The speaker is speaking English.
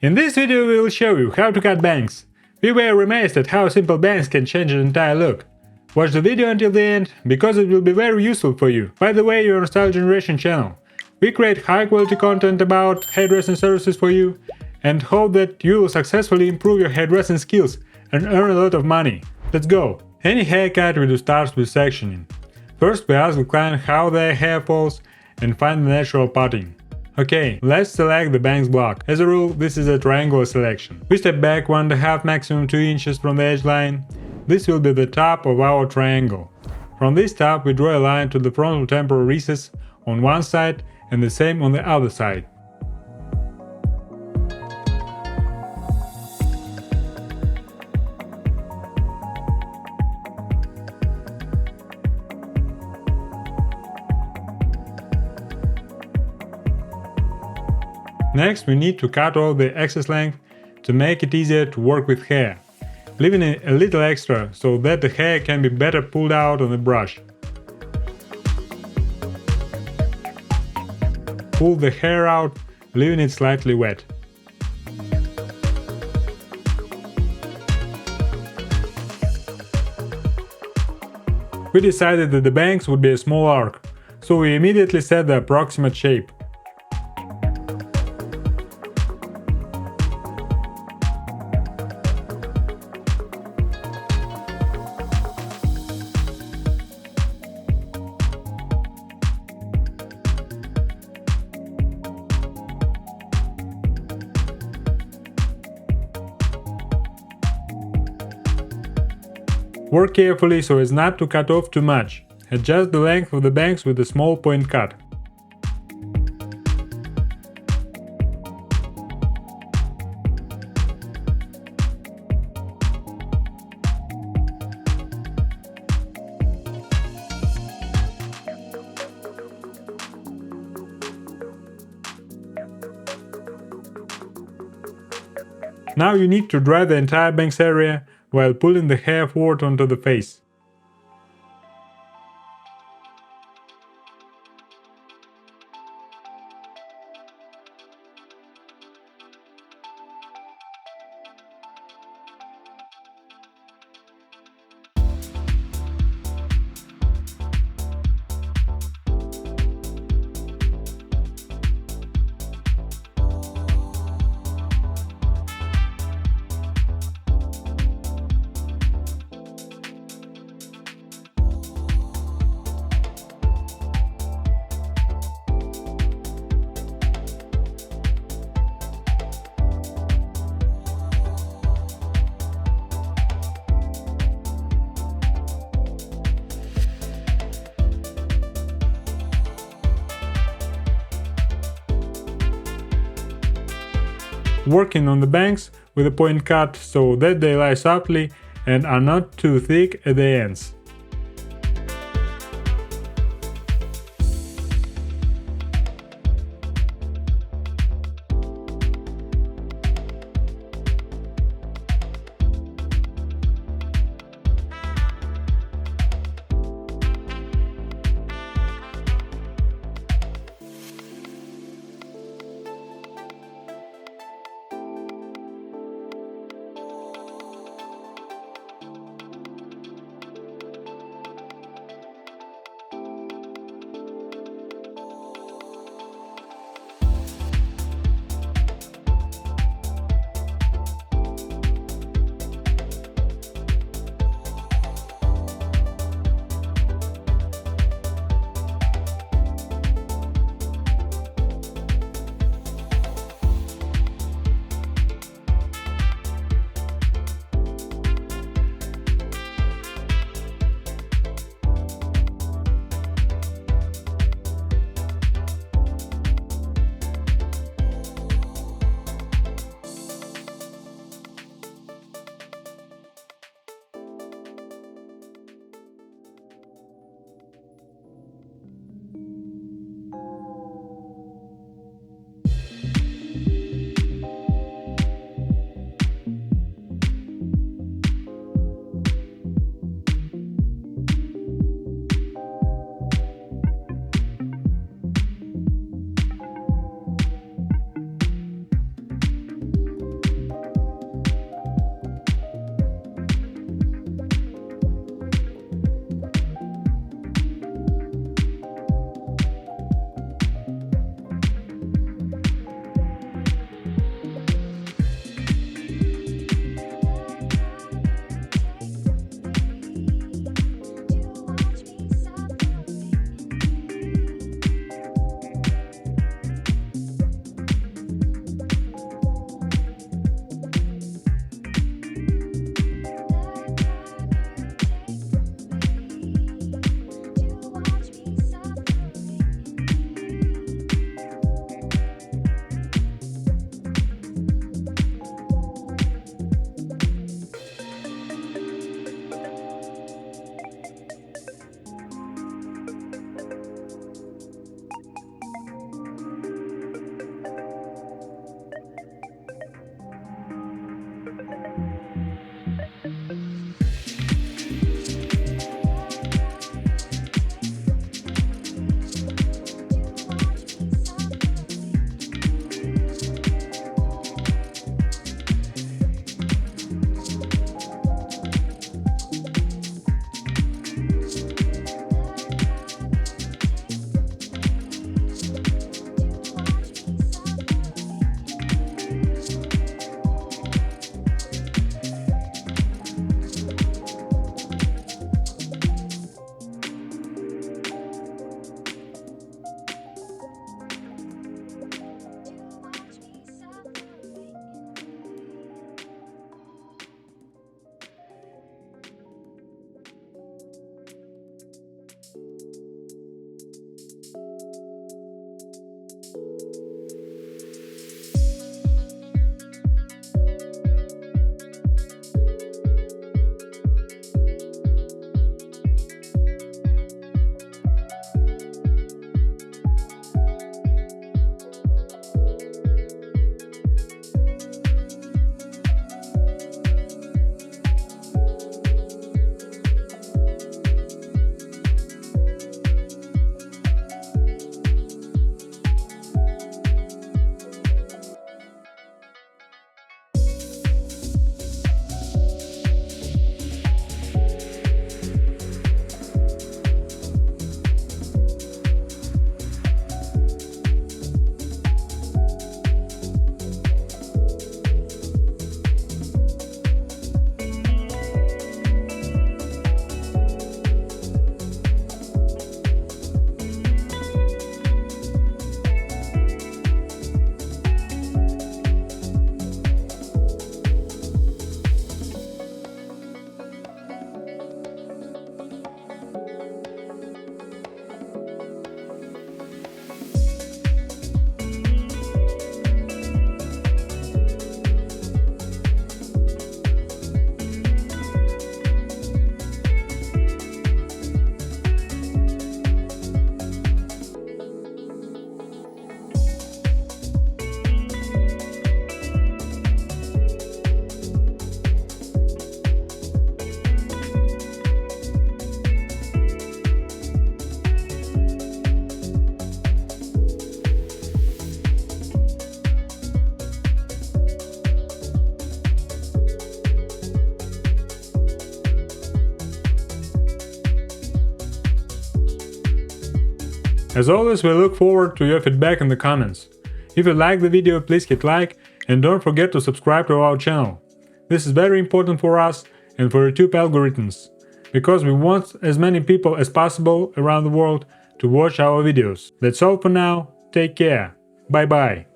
In this video we will show you how to cut bangs. We were amazed at how simple bangs can change an entire look. Watch the video until the end, because it will be very useful for you. By the way, you're on Style Generation channel. We create high quality content about hairdressing services for you, and hope that you will successfully improve your hairdressing skills and earn a lot of money. Let's go! Any haircut we do starts with sectioning. First we ask the client how their hair falls and find the natural parting. Okay, let's select the bangs block. As a rule, this is a triangular selection. We step back 1.5 maximum 2 inches from the edge line. This will be the top of our triangle. From this top we draw a line to the frontal temporal recess on one side and the same on the other side. Next, we need to cut off the excess length to make it easier to work with hair, leaving a little extra so that the hair can be better pulled out on the brush. Pull the hair out, leaving it slightly wet. We decided that the bangs would be a small arc, so we immediately set the approximate shape. Work carefully so as not to cut off too much. Adjust the length of the bangs with a small point cut. Now you need to dry the entire bangs area while pulling the hair forward onto the face. Working on the bangs with a point cut so that they lie softly and are not too thick at the ends. As always, we look forward to your feedback in the comments. If you like the video, please hit like and don't forget to subscribe to our channel. This is very important for us and for YouTube algorithms, because we want as many people as possible around the world to watch our videos. That's all for now. Take care. Bye bye.